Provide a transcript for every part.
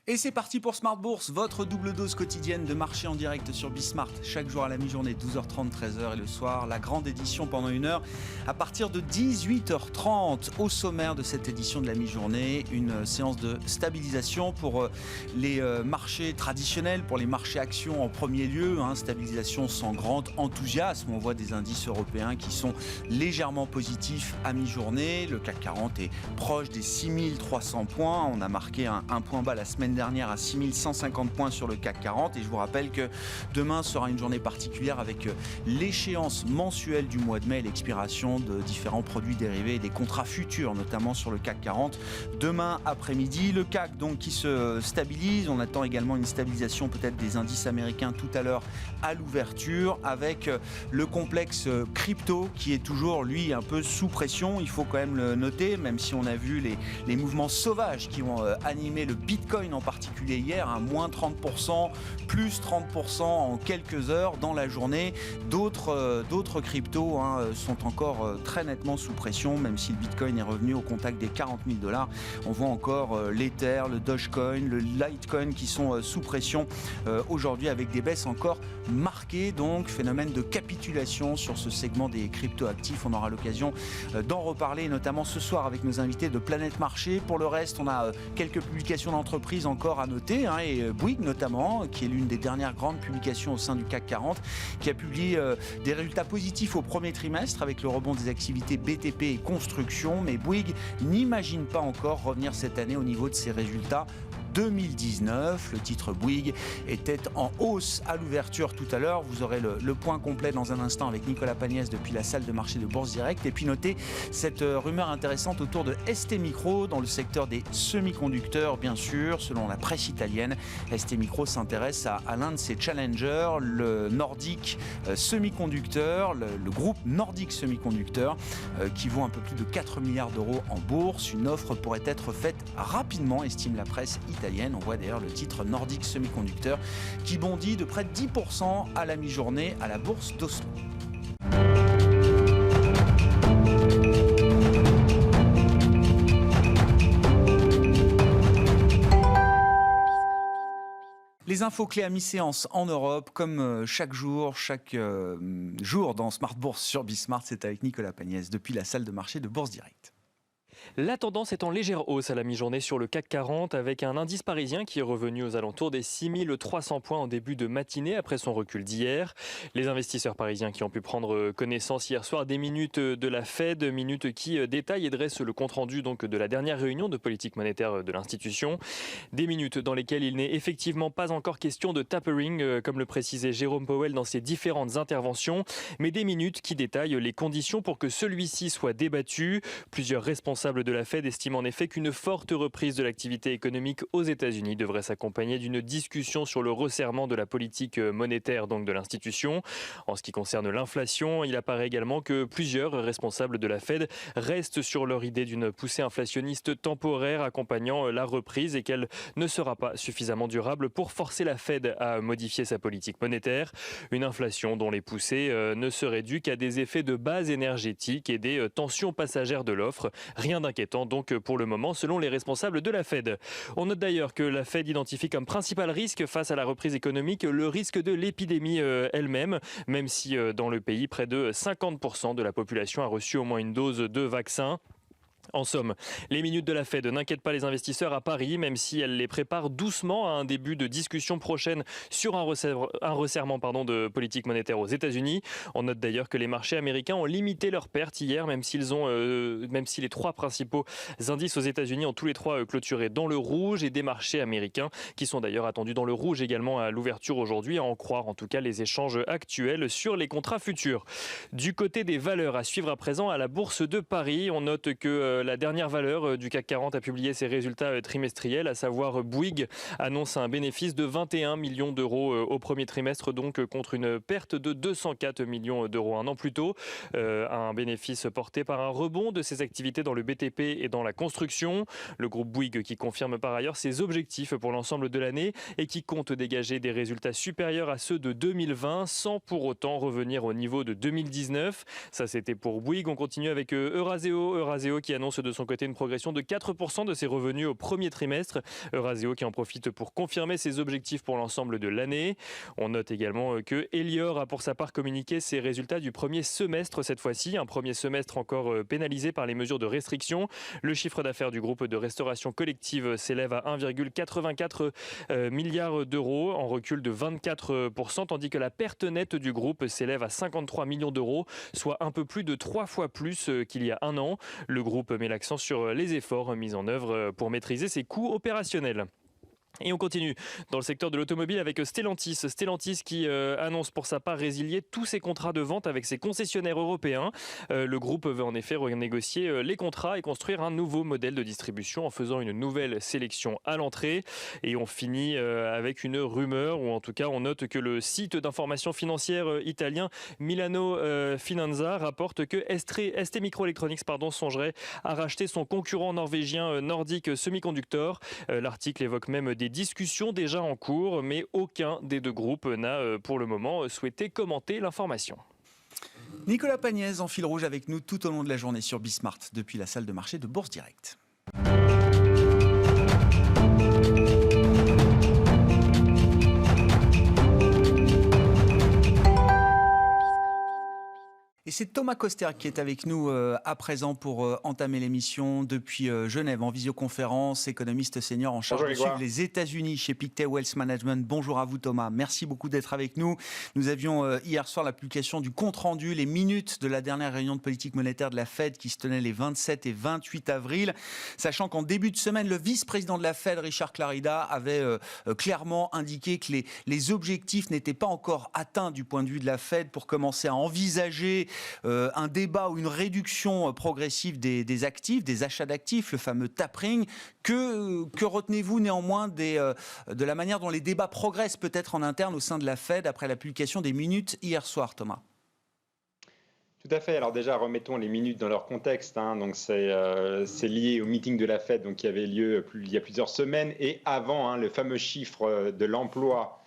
Et c'est parti pour Smart Bourse, votre double dose quotidienne de marché en direct sur Bismart. Chaque jour à la mi-journée, 12h30, 13h et le soir, la grande édition pendant une heure à partir de 18h30. Au sommaire de cette édition de la mi-journée, une séance de stabilisation pour les marchés traditionnels, pour les marchés actions en premier lieu. Stabilisation sans grand enthousiasme. On voit des indices européens qui sont légèrement positifs à mi-journée. Le CAC 40 est proche des 6300 points. On a marqué un point bas la semaine dernière à 6150 points sur le CAC 40 et je vous rappelle que demain sera une journée particulière avec l'échéance mensuelle du mois de mai et l'expiration de différents produits dérivés et des contrats futurs notamment sur le CAC 40 demain après-midi. Le CAC donc qui se stabilise, on attend également une stabilisation peut-être des indices américains tout à l'heure à l'ouverture avec le complexe crypto qui est toujours lui un peu sous pression, il faut quand même le noter, même si on a vu les mouvements sauvages qui ont animé le Bitcoin en particulier hier, moins 30%, plus 30% en quelques heures dans la journée. D'autres cryptos sont encore très nettement sous pression, même si le Bitcoin est revenu au contact des 40 000 $. On voit encore l'Ether, le Dogecoin, le Litecoin qui sont sous pression aujourd'hui avec des baisses encore marquées. Donc phénomène de capitulation sur ce segment des crypto-actifs. On aura l'occasion d'en reparler, notamment ce soir avec nos invités de Planète Marché. Pour le reste, on a quelques publications d'entreprises encore à noter, et Bouygues notamment, qui est l'une des dernières grandes publications au sein du CAC 40, qui a publié des résultats positifs au premier trimestre avec le rebond des activités BTP et construction, mais Bouygues n'imagine pas encore revenir cette année au niveau de ses résultats 2019. Le titre Bouygues était en hausse à l'ouverture tout à l'heure. Vous aurez le point complet dans un instant avec Nicolas Pagnès depuis la salle de marché de Bourse Direct. Et puis notez cette rumeur intéressante autour de ST Micro dans le secteur des semi-conducteurs, bien sûr. Selon la presse italienne, ST Micro s'intéresse à l'un de ses challengers, le Nordic Semiconductor, le groupe Nordic Semiconductor, qui vaut un peu plus de 4 milliards d'euros en bourse. Une offre pourrait être faite rapidement, estime la presse italienne. On voit d'ailleurs le titre Nordic Semiconductor qui bondit de près de 10% à la mi-journée à la bourse d'Oslo. Les infos clés à mi-séance en Europe, comme chaque jour dans Smart Bourse sur Bismart, c'est avec Nicolas Pagnès depuis la salle de marché de Bourse Direct. La tendance est en légère hausse à la mi-journée sur le CAC 40 avec un indice parisien qui est revenu aux alentours des 6300 points en début de matinée après son recul d'hier. Les investisseurs parisiens qui ont pu prendre connaissance hier soir des minutes de la Fed, minutes qui détaillent et dressent le compte-rendu donc de la dernière réunion de politique monétaire de l'institution. Des minutes dans lesquelles il n'est effectivement pas encore question de tapering, comme le précisait Jérôme Powell dans ses différentes interventions, mais des minutes qui détaillent les conditions pour que celui-ci soit débattu. Plusieurs responsables de la Fed estime en effet qu'une forte reprise de l'activité économique aux États-Unis devrait s'accompagner d'une discussion sur le resserrement de la politique monétaire donc de l'institution. En ce qui concerne l'inflation, il apparaît également que plusieurs responsables de la Fed restent sur leur idée d'une poussée inflationniste temporaire accompagnant la reprise et qu'elle ne sera pas suffisamment durable pour forcer la Fed à modifier sa politique monétaire. Une inflation dont les poussées ne seraient dues qu'à des effets de base énergétique et des tensions passagères de l'offre. Rien d'inquiétant donc pour le moment selon les responsables de la Fed. On note d'ailleurs que la Fed identifie comme principal risque face à la reprise économique le risque de l'épidémie elle-même, même si dans le pays près de 50% de la population a reçu au moins une dose de vaccin. En somme, les minutes de la Fed n'inquiètent pas les investisseurs à Paris, même si elle les prépare doucement à un début de discussion prochaine sur un resserrement de politique monétaire aux États-Unis. On note d'ailleurs que les marchés américains ont limité leurs pertes hier, même si les trois principaux indices aux États-Unis ont tous les trois clôturé dans le rouge, et des marchés américains qui sont d'ailleurs attendus dans le rouge également à l'ouverture aujourd'hui, à en croire en tout cas les échanges actuels sur les contrats futurs. Du côté des valeurs à suivre à présent à la Bourse de Paris, on note que la dernière valeur du CAC 40 a publié ses résultats trimestriels, à savoir Bouygues annonce un bénéfice de 21 millions d'euros au premier trimestre, donc contre une perte de 204 millions d'euros un an plus tôt. Un bénéfice porté par un rebond de ses activités dans le BTP et dans la construction. Le groupe Bouygues qui confirme par ailleurs ses objectifs pour l'ensemble de l'année et qui compte dégager des résultats supérieurs à ceux de 2020 sans pour autant revenir au niveau de 2019. Ça, c'était pour Bouygues. On continue avec Eurazeo qui annonce annonce de son côté une progression de 4% de ses revenus au premier trimestre. Eurazeo qui en profite pour confirmer ses objectifs pour l'ensemble de l'année. On note également que Elior a pour sa part communiqué ses résultats du premier semestre cette fois-ci. Un premier semestre encore pénalisé par les mesures de restriction. Le chiffre d'affaires du groupe de restauration collective s'élève à 1,84 milliard d'euros, en recul de 24%, tandis que la perte nette du groupe s'élève à 53 millions d'euros, soit un peu plus de 3 fois plus qu'il y a un an. Le groupe met l'accent sur les efforts mis en œuvre pour maîtriser ses coûts opérationnels. Et on continue dans le secteur de l'automobile avec Stellantis. Stellantis qui annonce pour sa part résilier tous ses contrats de vente avec ses concessionnaires européens. Le groupe veut en effet renégocier les contrats et construire un nouveau modèle de distribution en faisant une nouvelle sélection à l'entrée. Et on finit avec une rumeur, ou en tout cas on note que le site d'information financière italien Milano Finanza rapporte que ST Microelectronics songerait à racheter son concurrent norvégien Nordic Semiconductor. L'article évoque même des discussions déjà en cours, mais aucun des deux groupes n'a pour le moment souhaité commenter l'information. Nicolas Pagnès en fil rouge avec nous tout au long de la journée sur Bismart depuis la salle de marché de Bourse Direct. Et c'est Thomas Koster qui est avec nous à présent pour entamer l'émission depuis Genève en visioconférence, économiste senior en charge de suivre les États-Unis chez Pictet Wealth Management. Bonjour à vous Thomas, merci beaucoup d'être avec nous. Nous avions hier soir la publication du compte-rendu, les minutes de la dernière réunion de politique monétaire de la Fed qui se tenait les 27 et 28 avril, sachant qu'en début de semaine, le vice-président de la Fed, Richard Clarida, avait clairement indiqué que les objectifs n'étaient pas encore atteints du point de vue de la Fed pour commencer à envisager un débat ou une réduction progressive des actifs, des achats d'actifs, le fameux tapering. Que retenez-vous néanmoins de la manière dont les débats progressent peut-être en interne au sein de la Fed après la publication des minutes hier soir, Thomas ? Tout à fait. Alors déjà, remettons les minutes dans leur contexte. Donc c'est lié au meeting de la Fed donc, qui avait lieu il y a plusieurs semaines et avant le fameux chiffre de l'emploi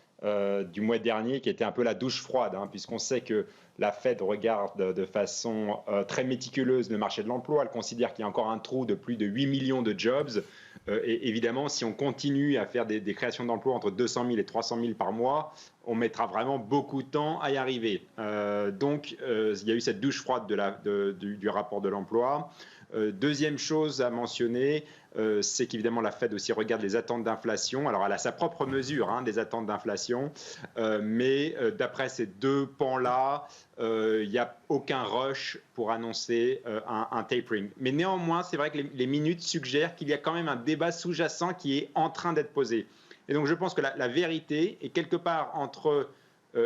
du mois dernier qui était un peu la douche froide, puisqu'on sait que la Fed regarde de façon très méticuleuse le marché de l'emploi. Elle considère qu'il y a encore un trou de plus de 8 millions de jobs. Et évidemment, si on continue à faire des créations d'emplois entre 200 000 et 300 000 par mois, on mettra vraiment beaucoup de temps à y arriver. Donc, il y a eu cette douche froide du rapport de l'emploi. Deuxième chose à mentionner, c'est qu'évidemment la Fed aussi regarde les attentes d'inflation. Alors elle a sa propre mesure des attentes d'inflation, mais d'après ces deux pans-là, il n'y a aucun rush pour annoncer un tapering. Mais néanmoins, c'est vrai que les minutes suggèrent qu'il y a quand même un débat sous-jacent qui est en train d'être posé. Et donc je pense que la vérité est quelque part entre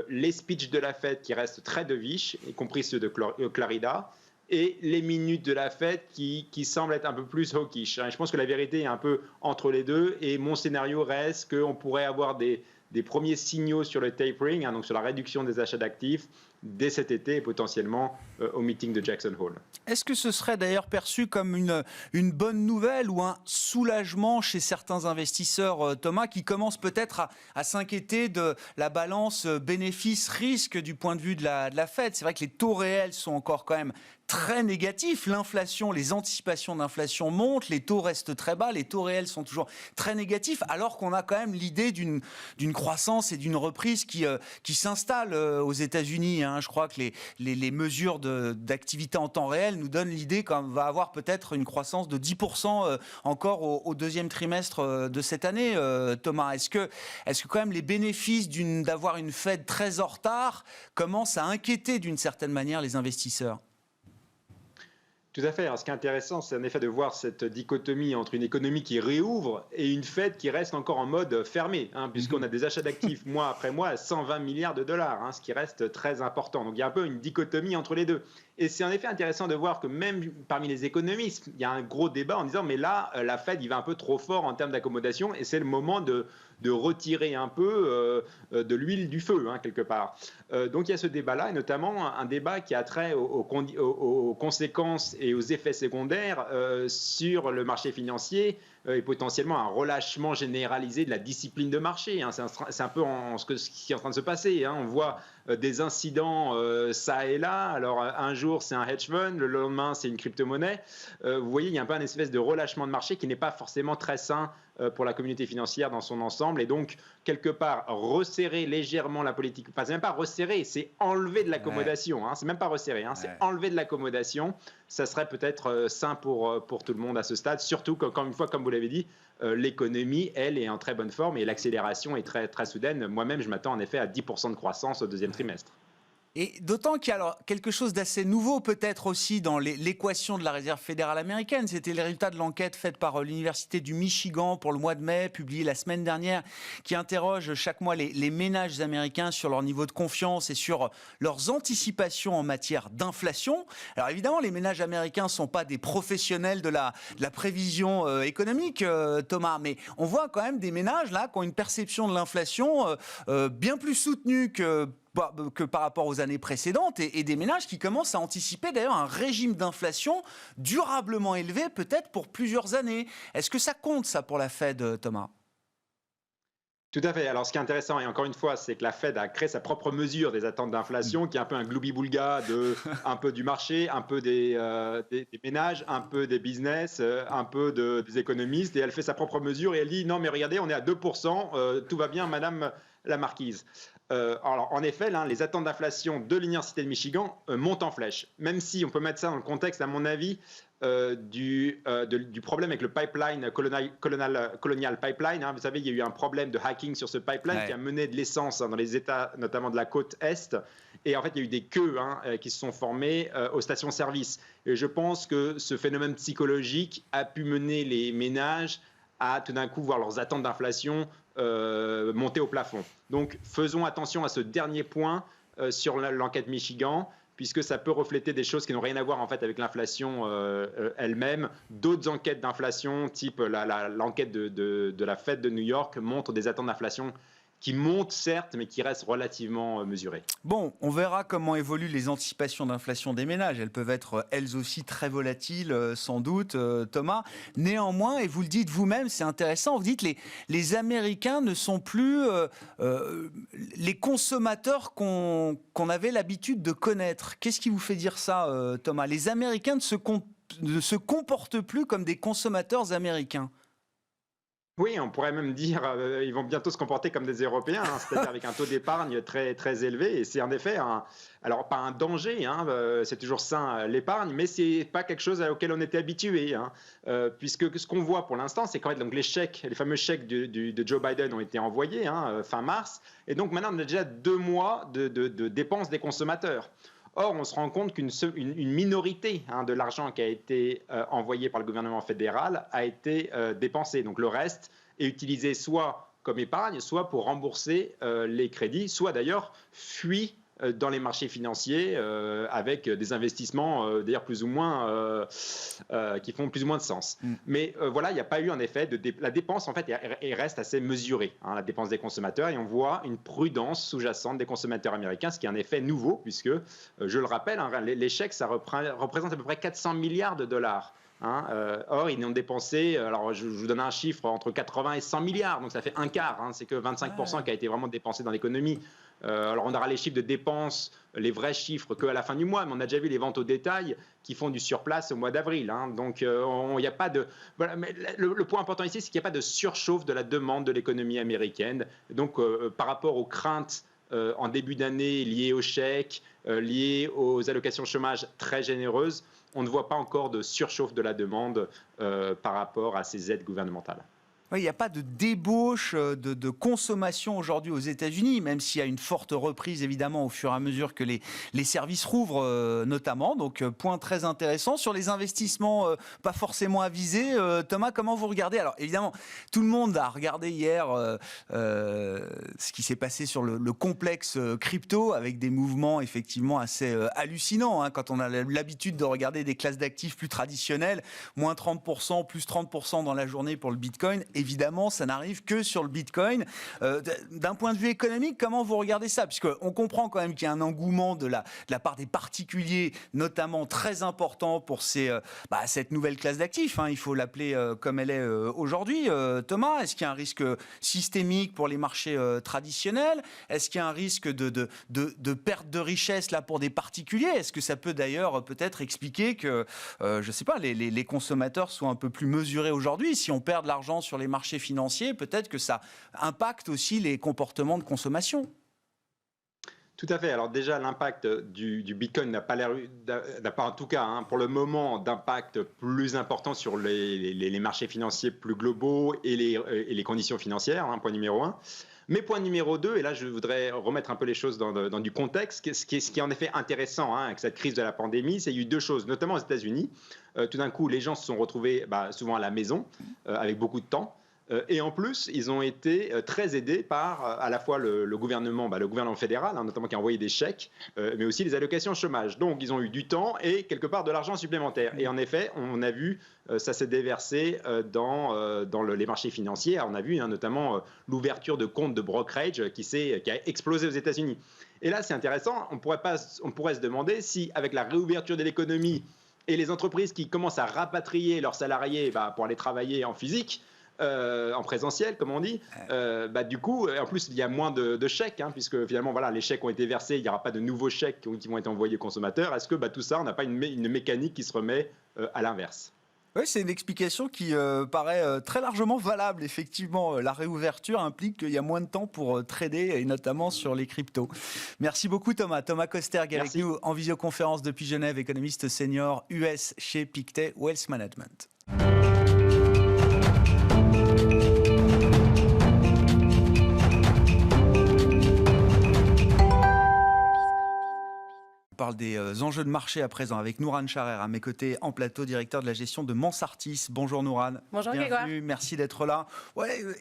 les speeches de la Fed qui restent très dovish, y compris ceux de Clarida, et les minutes de la Fed qui semblent être un peu plus hawkish. Je pense que la vérité est un peu entre les deux et mon scénario reste qu'on pourrait avoir des premiers signaux sur le tapering, donc sur la réduction des achats d'actifs dès cet été et potentiellement au meeting de Jackson Hole. Est-ce que ce serait d'ailleurs perçu comme une bonne nouvelle ou un soulagement chez certains investisseurs, Thomas, qui commencent peut-être à s'inquiéter de la balance bénéfice-risque du point de vue de la Fed ? C'est vrai que les taux réels sont encore quand même très négatifs. L'inflation, les anticipations d'inflation montent, les taux restent très bas, les taux réels sont toujours très négatifs, alors qu'on a quand même l'idée d'une croissance et d'une reprise qui s'installe aux États-Unis. Je crois que les mesures d'activité en temps réel nous donnent l'idée qu'on va avoir peut-être une croissance de 10% encore au deuxième trimestre de cette année. Thomas, est-ce que quand même les bénéfices d'avoir une Fed très en retard commencent à inquiéter d'une certaine manière les investisseurs ? Tout à fait. Alors, ce qui est intéressant, c'est en effet de voir cette dichotomie entre une économie qui réouvre et une Fed qui reste encore en mode fermé, puisqu'on a des achats d'actifs mois après mois à 120 milliards de dollars, ce qui reste très important. Donc il y a un peu une dichotomie entre les deux. Et c'est en effet intéressant de voir que même parmi les économistes, il y a un gros débat en disant mais là, la Fed, il va un peu trop fort en termes d'accommodation et c'est le moment de retirer un peu de l'huile du feu, quelque part. Donc il y a ce débat-là, et notamment un débat qui a trait aux conséquences et aux effets secondaires sur le marché financier et potentiellement un relâchement généralisé de la discipline de marché. C'est un peu ce qui est en train de se passer. On voit des incidents ça et là. Alors un jour c'est un hedge fund, le lendemain c'est une crypto-monnaie. Vous voyez, il y a un peu une espèce de relâchement de marché qui n'est pas forcément très sain pour la communauté financière dans son ensemble, et donc quelque part resserrer légèrement la politique, enfin c'est même pas resserrer, c'est enlever de l'accommodation, c'est même pas resserrer, c'est enlever de l'accommodation. Ça serait peut-être sain pour tout le monde à ce stade, surtout qu'encore une fois, comme vous l'avez dit, l'économie, elle, est en très bonne forme et l'accélération est très, très soudaine. Moi-même, je m'attends en effet à 10% de croissance au deuxième trimestre. Et d'autant qu'il y a alors quelque chose d'assez nouveau peut-être aussi dans l'équation de la Réserve fédérale américaine. C'était les résultats de l'enquête faite par l'Université du Michigan pour le mois de mai, publiée la semaine dernière, qui interroge chaque mois les ménages américains sur leur niveau de confiance et sur leurs anticipations en matière d'inflation. Alors évidemment, les ménages américains ne sont pas des professionnels de la prévision économique, Thomas, mais on voit quand même des ménages là qui ont une perception de l'inflation bien plus soutenue que par rapport aux années précédentes, et des ménages qui commencent à anticiper d'ailleurs un régime d'inflation durablement élevé peut-être pour plusieurs années. Est-ce que ça compte ça pour la Fed, Thomas ? Tout à fait. Alors, ce qui est intéressant, et encore une fois, c'est que la Fed a créé sa propre mesure des attentes d'inflation, qui est un peu un gloubi-boulga un peu du marché, un peu des ménages, un peu des business, un peu des économistes, et elle fait sa propre mesure et elle dit non, mais regardez, on est à 2%, tout va bien, Madame la Marquise. Alors, en effet, là, les attentes d'inflation de l'Université de Michigan montent en flèche, même si on peut mettre ça dans le contexte, à mon avis, du problème avec le pipeline, Colonial Pipeline. Vous savez, il y a eu un problème de hacking sur ce pipeline qui a mené de l'essence dans les États, notamment de la côte Est. Et en fait, il y a eu des queues qui se sont formées aux stations-service. Et je pense que ce phénomène psychologique a pu mener les ménages à tout d'un coup voir leurs attentes d'inflation monter au plafond. Donc, faisons attention à ce dernier point sur l'enquête Michigan, puisque ça peut refléter des choses qui n'ont rien à voir en fait avec l'inflation elle-même. D'autres enquêtes d'inflation, type l'enquête de la Fed de New York, montrent des attentes d'inflation qui montent certes, mais qui restent relativement mesurées. Bon, on verra comment évoluent les anticipations d'inflation des ménages. Elles peuvent être elles aussi très volatiles, sans doute, Thomas. Néanmoins, et vous le dites vous-même, c'est intéressant, vous dites les Américains ne sont plus les consommateurs qu'on avait l'habitude de connaître. Qu'est-ce qui vous fait dire ça, Thomas ? Les Américains ne se comportent plus comme des consommateurs américains. Oui, on pourrait même dire ils vont bientôt se comporter comme des Européens, c'est-à-dire avec un taux d'épargne très, très élevé. Et c'est en effet, alors pas un danger, c'est toujours sain l'épargne, mais ce n'est pas quelque chose auquel on était habitué. Puisque ce qu'on voit pour l'instant, c'est qu'en fait, donc, les fameux chèques de Joe Biden ont été envoyés fin mars. Et donc maintenant, on a déjà 2 mois de dépenses des consommateurs. Or, on se rend compte qu'une minorité de l'argent qui a été envoyé par le gouvernement fédéral a été dépensé. Donc le reste est utilisé soit comme épargne, soit pour rembourser les crédits, soit d'ailleurs fuit dans les marchés financiers avec des investissements d'ailleurs plus ou moins qui font plus ou moins de sens. Mais voilà, il n'y a pas eu en effet la dépense en fait elle reste assez mesurée, la dépense des consommateurs, et on voit une prudence sous-jacente des consommateurs américains, ce qui est un effet nouveau puisque je le rappelle, les chèques ça représente à peu près 400 milliards de dollars. Or, ils n'ont dépensé, alors je vous donne un chiffre, entre 80 et 100 milliards, donc ça fait un quart, c'est que 25% qui a été vraiment dépensé dans l'économie. Alors on aura les chiffres de dépenses, les vrais chiffres qu'à la fin du mois, mais on a déjà vu les ventes au détail qui font du surplace au mois d'avril. Donc il n'y a pas de... Voilà, mais le point important ici, c'est qu'il n'y a pas de surchauffe de la demande de l'économie américaine. Donc par rapport aux craintes en début d'année liées aux chèques, liées aux allocations chômage très généreuses, on ne voit pas encore de surchauffe de la demande par rapport à ces aides gouvernementales. Oui, il n'y a pas de débauche de consommation aujourd'hui aux États-Unis, même s'il y a une forte reprise évidemment au fur et à mesure que les services rouvrent notamment. Donc point très intéressant. Sur les investissements pas forcément avisés, Thomas, comment vous regardez ? Alors évidemment, tout le monde a regardé hier ce qui s'est passé sur le complexe crypto, avec des mouvements effectivement assez hallucinants. Quand on a l'habitude de regarder des classes d'actifs plus traditionnelles, moins 30%, plus 30% dans la journée pour le Bitcoin. évidemment, ça n'arrive que sur le Bitcoin. D'un point de vue économique, comment vous regardez ça? Puisqu'on comprend quand même qu'il y a un engouement de la part des particuliers, notamment très important pour cette nouvelle classe d'actifs. Il faut l'appeler comme elle est aujourd'hui. Thomas, est-ce qu'il y a un risque systémique pour les marchés traditionnels? Est-ce qu'il y a un risque de perte de richesse là pour des particuliers? Est-ce que ça peut d'ailleurs peut-être expliquer que, je ne sais pas, les consommateurs soient un peu plus mesurés aujourd'hui? Si on perd de l'argent sur les marchés financiers, peut-être que ça impacte aussi les comportements de consommation. Tout à fait. Alors déjà, l'impact du Bitcoin n'a pas en tout cas, pour le moment, d'impact plus important sur les marchés financiers plus globaux et les conditions financières, point numéro 1. Mais point numéro 2, et là je voudrais remettre un peu les choses dans du contexte, ce qui est en effet intéressant avec cette crise de la pandémie, c'est qu'il y a eu deux choses, notamment aux États-Unis. Tout d'un coup, les gens se sont retrouvés souvent à la maison, avec beaucoup de temps. Et en plus, ils ont été très aidés par à la fois le gouvernement fédéral, notamment qui a envoyé des chèques, mais aussi les allocations chômage. Donc, ils ont eu du temps et quelque part de l'argent supplémentaire. Et en effet, on a vu ça s'est déversé dans les marchés financiers. On a vu notamment l'ouverture de comptes de brokerage qui a explosé aux États-Unis. Et là, c'est intéressant. On pourrait se demander si, avec la réouverture de l'économie et les entreprises qui commencent à rapatrier leurs salariés pour aller travailler en physique, en présentiel, comme on dit, du coup, en plus, il y a moins de chèques, puisque finalement, les chèques ont été versés, il n'y aura pas de nouveaux chèques qui vont être envoyés aux consommateurs. Est-ce que tout ça, on n'a pas une mécanique qui se remet à l'inverse? Oui, c'est une explication qui paraît très largement valable. Effectivement, la réouverture implique qu'il y a moins de temps pour trader, et notamment sur les cryptos. Merci beaucoup Thomas. Thomas Kosterg avec nous en visioconférence depuis Genève, économiste senior US chez Pictet Wealth Management. On parle des enjeux de marché à présent avec Nourane Charer à mes côtés en plateau, directeur de la gestion de Mansartis. Bonjour Nourane. Bonjour Grégoire. Merci d'être là.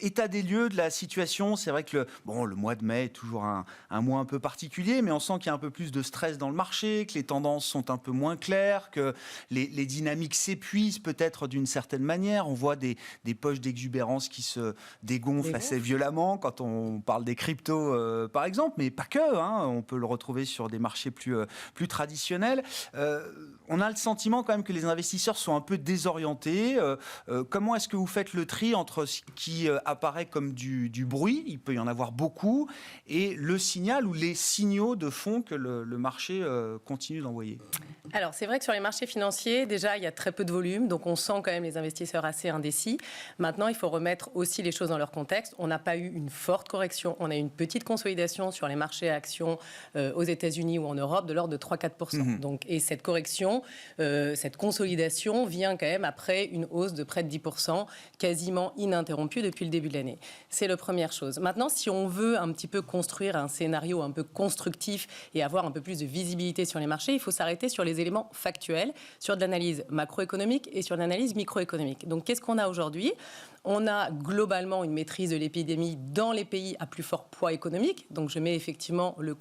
État des lieux de la situation, c'est vrai que le mois de mai est toujours un mois un peu particulier, mais on sent qu'il y a un peu plus de stress dans le marché, que les tendances sont un peu moins claires, que les dynamiques s'épuisent peut-être d'une certaine manière. On voit des poches d'exubérance qui se dégonflent assez violemment quand on parle des cryptos par exemple, mais pas que. On peut le retrouver sur des marchés plus traditionnels. On a le sentiment quand même que les investisseurs sont un peu désorientés. Comment est-ce que vous faites le tri entre ce qui apparaît comme du bruit, il peut y en avoir beaucoup, et le signal ou les signaux de fond que le marché continue d'envoyer? Alors, c'est vrai que sur les marchés financiers, déjà, il y a très peu de volume, donc on sent quand même les investisseurs assez indécis. Maintenant, il faut remettre aussi les choses dans leur contexte. On n'a pas eu une forte correction, on a eu une petite consolidation sur les marchés à actions aux États-Unis ou en Europe de l'ordre de 3-4%. Donc, et cette correction, cette consolidation vient quand même après une hausse de près de 10%, quasiment ininterrompue depuis le début de l'année. C'est la première chose. Maintenant, si on veut un petit peu construire un scénario un peu constructif et avoir un peu plus de visibilité sur les marchés, il faut s'arrêter sur les éléments factuels, sur de l'analyse macroéconomique et sur de l'analyse microéconomique. Donc, qu'est-ce qu'on a aujourd'hui ? On a globalement une maîtrise de l'épidémie dans les pays à plus fort poids économique. Donc, je mets effectivement de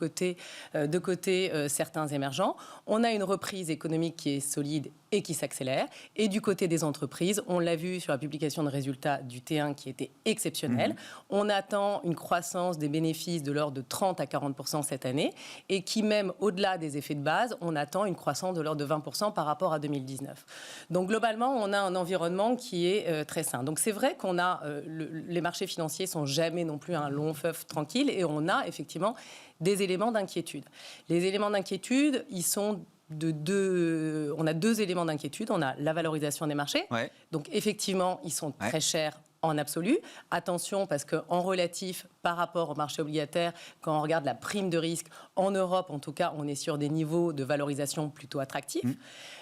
côté certains émergents. On a une reprise économique qui est solide et qui s'accélère. Et du côté des entreprises, on l'a vu sur la publication de résultats du T1 qui était exceptionnelle. On attend une croissance des bénéfices de l'ordre de 30 à 40% cette année et qui, même au-delà des effets de base, on attend une croissance de l'ordre de 20% par rapport à 2019. Donc, globalement, on a un environnement qui est très sain. Donc, c'est vrai qu'on a les marchés financiers sont jamais non plus un long fleuve tranquille et on a effectivement des éléments d'inquiétude. Les éléments d'inquiétude, ils sont on a deux éléments d'inquiétude. On a la valorisation des marchés. Ouais. Donc effectivement, ils sont très chers en absolu. Attention, parce qu'en relatif, par rapport au marché obligataire, quand on regarde la prime de risque, en Europe, en tout cas, on est sur des niveaux de valorisation plutôt attractifs.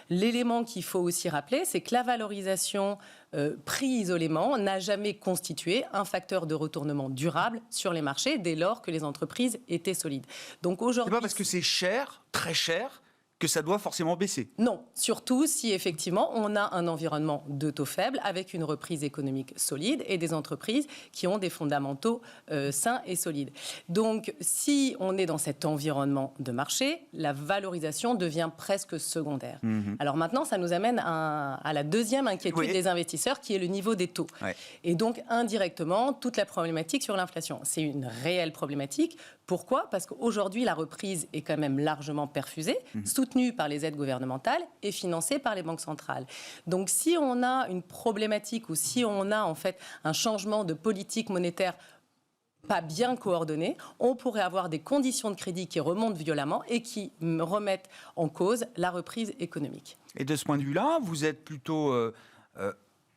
L'élément qu'il faut aussi rappeler, c'est que la valorisation prix isolément n'a jamais constitué un facteur de retournement durable sur les marchés dès lors que les entreprises étaient solides. Donc aujourd'hui, c'est pas parce que c'est cher, très cher, que ça doit forcément baisser. Non, surtout si effectivement on a un environnement de taux faibles avec une reprise économique solide et des entreprises qui ont des fondamentaux sains et solides. Donc si on est dans cet environnement de marché, la valorisation devient presque secondaire. Alors maintenant, ça nous amène à la deuxième inquiétude des investisseurs qui est le niveau des taux. Et donc indirectement, toute la problématique sur l'inflation. C'est une réelle problématique. Pourquoi ? Parce qu'aujourd'hui, la reprise est quand même largement perfusée, soutenue par les aides gouvernementales et financée par les banques centrales. Donc, si on a une problématique ou si on a en fait un changement de politique monétaire pas bien coordonné, on pourrait avoir des conditions de crédit qui remontent violemment et qui remettent en cause la reprise économique. Et de ce point de vue-là, vous êtes plutôt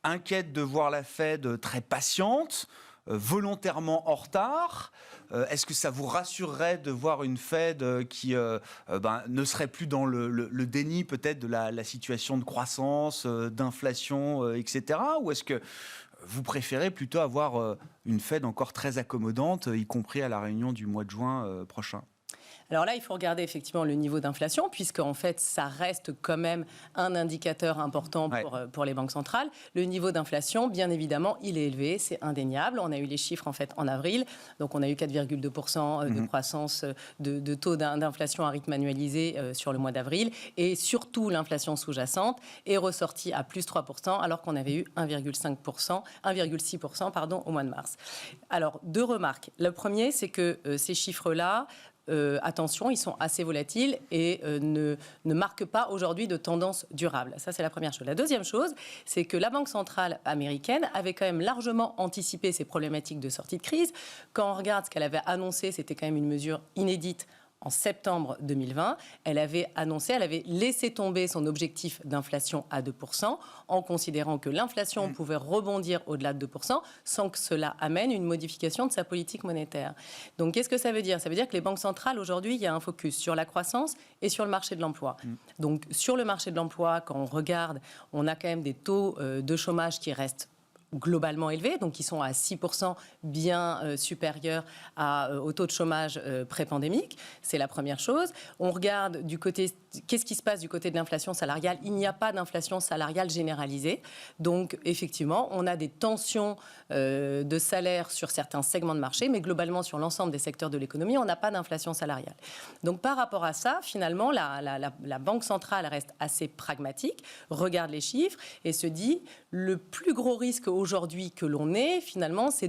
inquiète de voir la Fed très patiente, volontairement en retard. Est-ce que ça vous rassurerait de voir une Fed qui ne serait plus dans le déni peut-être de la situation de croissance, d'inflation, etc. Ou est-ce que vous préférez plutôt avoir une Fed encore très accommodante, y compris à la réunion du mois de juin prochain ? Alors là, il faut regarder effectivement le niveau d'inflation, puisque en fait, ça reste quand même un indicateur important pour les banques centrales. Le niveau d'inflation, bien évidemment, il est élevé, c'est indéniable. On a eu les chiffres en fait en avril, donc on a eu 4,2% de croissance de taux d'inflation à rythme annualisé sur le mois d'avril, et surtout l'inflation sous-jacente est ressortie à plus 3%, alors qu'on avait eu 1,6% au mois de mars. Alors, deux remarques. Le premier, c'est que ces chiffres-là, attention, ils sont assez volatiles et ne marquent pas aujourd'hui de tendance durable. Ça, c'est la première chose. La deuxième chose, c'est que la Banque centrale américaine avait quand même largement anticipé ces problématiques de sortie de crise. Quand on regarde ce qu'elle avait annoncé, c'était quand même une mesure inédite. En septembre 2020, elle avait laissé tomber son objectif d'inflation à 2%, en considérant que l'inflation pouvait rebondir au-delà de 2%, sans que cela amène une modification de sa politique monétaire. Donc, qu'est-ce que ça veut dire ? Ça veut dire que les banques centrales, aujourd'hui, il y a un focus sur la croissance et sur le marché de l'emploi. Donc, sur le marché de l'emploi, quand on regarde, on a quand même des taux de chômage qui restent globalement élevés, donc qui sont à 6%, bien supérieurs au taux de chômage pré-pandémique. C'est la première chose. On regarde du côté, qu'est-ce qui se passe du côté de l'inflation salariale ? Il n'y a pas d'inflation salariale généralisée. Donc, effectivement, on a des tensions de salaire sur certains segments de marché, mais globalement, sur l'ensemble des secteurs de l'économie, on n'a pas d'inflation salariale. Donc, par rapport à ça, finalement, la Banque centrale reste assez pragmatique, regarde les chiffres et se dit, le plus gros risque aujourd'hui que l'on ait, finalement, c'est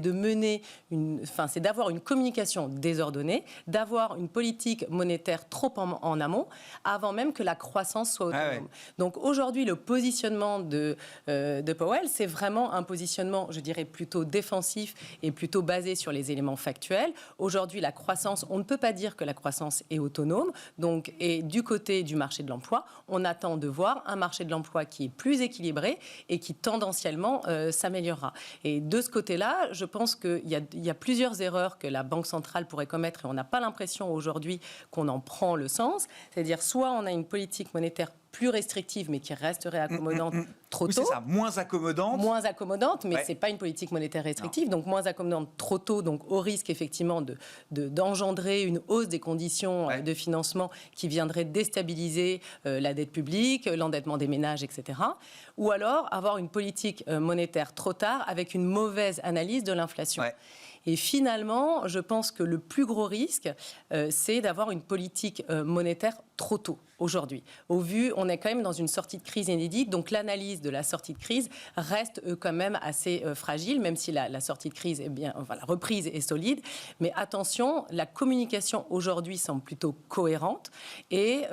c'est d'avoir une communication désordonnée, d'avoir une politique monétaire trop en amont, avant même que la croissance soit autonome. Donc aujourd'hui, le positionnement de Powell, c'est vraiment un positionnement, je dirais, plutôt défensif et plutôt basé sur les éléments factuels. Aujourd'hui, la croissance, on ne peut pas dire que la croissance est autonome. Donc, et du côté du marché de l'emploi, on attend de voir un marché de l'emploi qui est plus équilibré et qui tendanciellement s'améliorera. Et de ce côté-là, je pense qu'il y a plusieurs erreurs que la Banque centrale pourrait commettre et on n'a pas l'impression aujourd'hui qu'on en prend le sens. C'est-à-dire, soit on a une politique monétaire plus restrictive, mais qui resterait accommodante trop tôt. Oui, c'est ça, moins accommodante. Moins accommodante, mais c'est pas une politique monétaire restrictive, donc moins accommodante trop tôt, donc au risque effectivement d'engendrer une hausse des conditions de financement qui viendrait déstabiliser la dette publique, l'endettement des ménages, etc. Ou alors avoir une politique monétaire trop tard avec une mauvaise analyse de l'inflation. Et finalement, je pense que le plus gros risque, c'est d'avoir une politique monétaire trop tôt aujourd'hui. Au vu, on est quand même dans une sortie de crise inédite, donc l'analyse de la sortie de crise reste quand même assez fragile, même si la sortie de crise est bien, enfin, la reprise est solide. Mais attention, la communication aujourd'hui semble plutôt cohérente et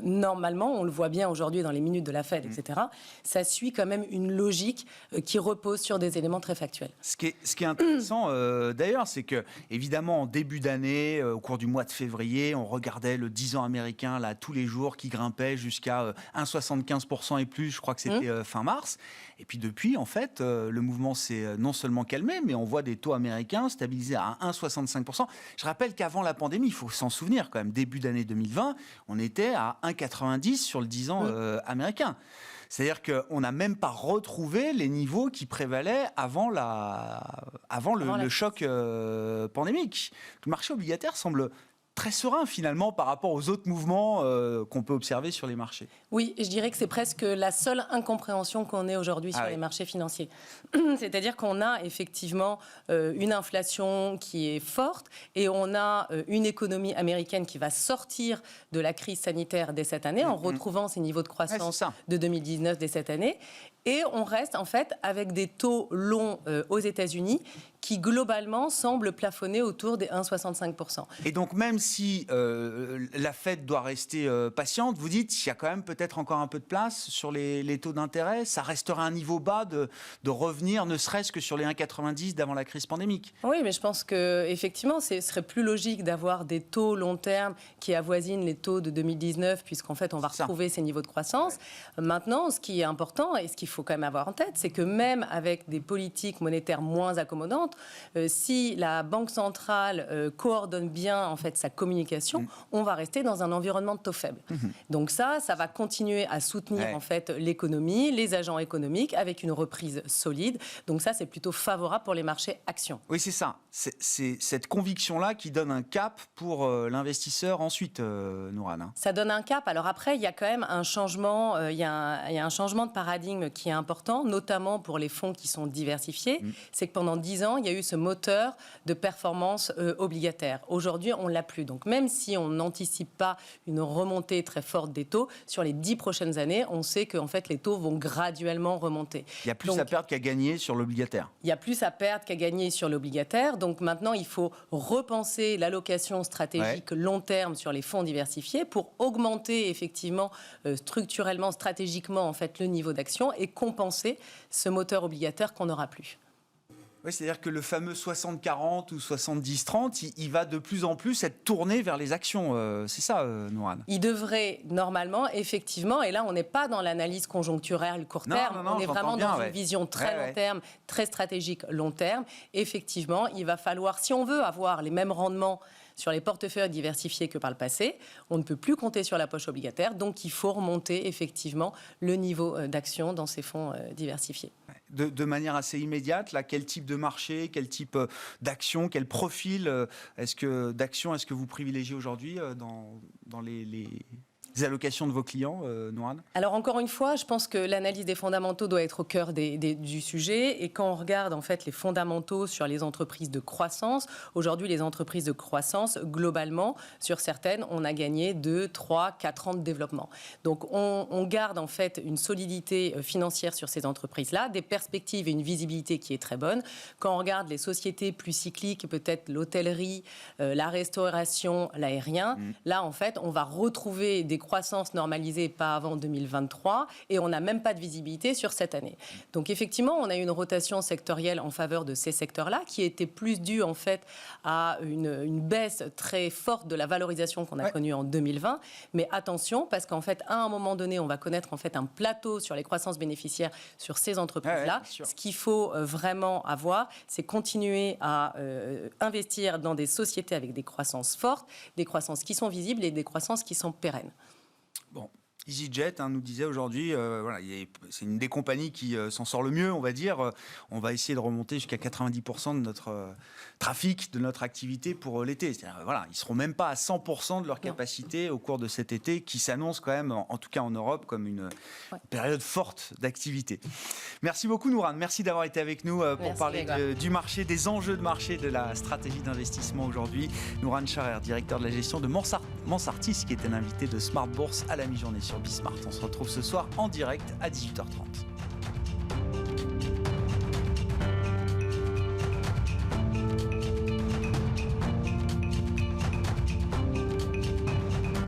normalement, on le voit bien aujourd'hui dans les minutes de la Fed, etc. Ça suit quand même une logique qui repose sur des éléments très factuels. Ce qui est intéressant d'ailleurs, c'est que évidemment en début d'année, au cours du mois de février, on regardait le 10 ans américain là tous les jours qui grimpait jusqu'à 1,75% et plus, je crois que c'était fin mars. Et puis depuis, en fait, le mouvement s'est non seulement calmé, mais on voit des taux américains stabilisés à 1,65%. Je rappelle qu'avant la pandémie, il faut s'en souvenir quand même, début d'année 2020, on était à 1,90 sur le 10 ans américain. C'est-à-dire qu'on n'a même pas retrouvé les niveaux qui prévalaient avant le choc pandémique. Le marché obligataire semble très serein finalement par rapport aux autres mouvements qu'on peut observer sur les marchés. Oui, je dirais que c'est presque la seule incompréhension qu'on ait aujourd'hui sur les marchés financiers. C'est-à-dire qu'on a effectivement une inflation qui est forte et on a une économie américaine qui va sortir de la crise sanitaire dès cette année en retrouvant ses niveaux de croissance de 2019 dès cette année. Et on reste en fait avec des taux longs aux États-Unis qui globalement semblent plafonner autour des 1,65%. Et donc même si la Fed doit rester patiente, vous dites qu'il y a quand même peut-être encore un peu de place sur les taux d'intérêt. Ça restera un niveau bas de revenir, ne serait-ce que sur les 1,90 d'avant la crise pandémique. Oui, mais je pense qu'effectivement, ce serait plus logique d'avoir des taux long terme qui avoisinent les taux de 2019, puisqu'en fait, on va retrouver ces niveaux de croissance. Maintenant, ce qui est important et ce qu'il faut quand même avoir en tête, c'est que même avec des politiques monétaires moins accommodantes, si la Banque centrale coordonne bien en fait sa communication, on va rester dans un environnement de taux faible. Donc ça va continuer à soutenir en fait l'économie, les agents économiques avec une reprise solide. Donc ça, c'est plutôt favorable pour les marchés actions. Oui, c'est ça. C'est cette conviction-là qui donne un cap pour l'investisseur ensuite, Nourane. Ça donne un cap. Alors après, il y a quand même un changement. Il y a un changement de paradigme qui est important, notamment pour les fonds qui sont diversifiés. C'est que pendant 10 ans, il y a eu ce moteur de performance obligataire. Aujourd'hui, on ne l'a plus. Donc même si on n'anticipe pas une remontée très forte des taux, sur les 10 prochaines années, on sait qu'en fait, les taux vont graduellement remonter. Il y a plus à perdre qu'à gagner sur l'obligataire. Il y a plus à perdre qu'à gagner sur l'obligataire. Donc maintenant, il faut repenser l'allocation stratégique long terme sur les fonds diversifiés pour augmenter effectivement structurellement, stratégiquement en fait le niveau d'action et compenser ce moteur obligataire qu'on n'aura plus. Oui, c'est-à-dire que le fameux 60-40 ou 70-30, il va de plus en plus être tourné vers les actions. C'est ça, Nourane? Il devrait normalement, effectivement, et là on n'est pas dans l'analyse conjoncturelle court terme, on est vraiment dans une vision très long terme, très stratégique long terme. Effectivement, il va falloir, si on veut avoir les mêmes rendements sur les portefeuilles diversifiés que par le passé, on ne peut plus compter sur la poche obligataire, donc il faut remonter effectivement le niveau d'action dans ces fonds diversifiés. De manière assez immédiate, là, quel type de marché, quel type d'action, quel profil est-ce que vous privilégiez aujourd'hui dans les allocations de vos clients, Nourane? Alors encore une fois, je pense que l'analyse des fondamentaux doit être au cœur du sujet. Et quand on regarde en fait les fondamentaux sur les entreprises de croissance, aujourd'hui les entreprises de croissance, globalement, sur certaines, on a gagné 2, 3, 4 ans de développement. Donc on garde en fait une solidité financière sur ces entreprises-là, des perspectives et une visibilité qui est très bonne. Quand on regarde les sociétés plus cycliques, peut-être l'hôtellerie, la restauration, l'aérien, là en fait on va retrouver des croissance normalisée pas avant 2023 et on n'a même pas de visibilité sur cette année. Donc effectivement, on a une rotation sectorielle en faveur de ces secteurs-là qui était plus due en fait à une baisse très forte de la valorisation qu'on a connue en 2020. Mais attention, parce qu'en fait, à un moment donné, on va connaître en fait un plateau sur les croissances bénéficiaires sur ces entreprises-là. Ce qu'il faut vraiment avoir, c'est continuer à investir dans des sociétés avec des croissances fortes, des croissances qui sont visibles et des croissances qui sont pérennes. Bon, EasyJet nous disait aujourd'hui, c'est une des compagnies qui s'en sort le mieux, on va dire. On va essayer de remonter jusqu'à 90% de notre trafic, de notre activité pour l'été. C'est-à-dire, ils ne seront même pas à 100% de leur capacité au cours de cet été, qui s'annonce quand même, en tout cas en Europe, comme une période forte d'activité. Merci beaucoup, Nourane. Merci d'avoir été avec nous pour parler du marché, des enjeux de marché, de la stratégie d'investissement aujourd'hui. Nourane Charer, directeur de la gestion de Mansartis, qui était un invité de Smart Bourse à la mi-journée sur Bismart. On se retrouve ce soir en direct à 18h30.